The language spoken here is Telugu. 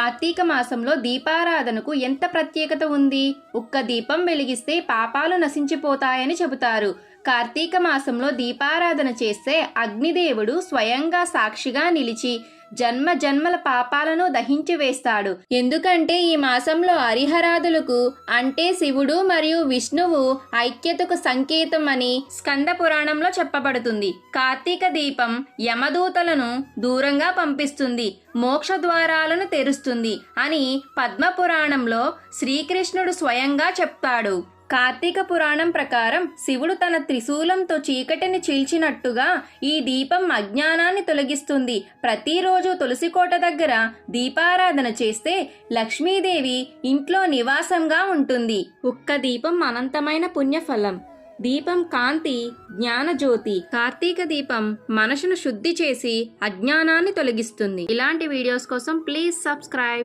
కార్తీక మాసంలో దీపారాధనకు ఎంత ప్రత్యేకత ఉంది? ఒక్క దీపం వెలిగిస్తే పాపాలు నశించిపోతాయని చెబుతారు. కార్తీక మాసంలో దీపారాధన చేస్తే అగ్నిదేవుడు స్వయంగా సాక్షిగా నిలిచి జన్మ జన్మల పాపాలను దహించి వేస్తాడు. ఎందుకంటే ఈ మాసంలో హరిహరాదులకు అంటే శివుడు మరియు విష్ణువు ఐక్యతకు సంకేతం అని స్కంద పురాణంలో చెప్పబడుతుంది. కార్తీక దీపం యమదూతలను దూరంగా పంపిస్తుంది, మోక్ష ద్వారాలను తెరుస్తుంది అని పద్మ పురాణంలో శ్రీకృష్ణుడు స్వయంగా చెప్తాడు. కార్తీక పురాణం ప్రకారం శివుడు తన త్రిశూలంతో చీకటిని చీల్చినట్టుగా ఈ దీపం అజ్ఞానాన్ని తొలగిస్తుంది. ప్రతిరోజు తులసికోట దగ్గర దీపారాధన చేస్తే లక్ష్మీదేవి ఇంట్లో నివాసంగా ఉంటుంది. ఒక్క దీపం అనంతమైన పుణ్యఫలం. దీపం కాంతి జ్ఞానజ్యోతి. కార్తీక దీపం మనసును శుద్ధి చేసి అజ్ఞానాన్ని తొలగిస్తుంది. ఇలాంటి వీడియోస్ కోసం ప్లీజ్ సబ్స్క్రైబ్.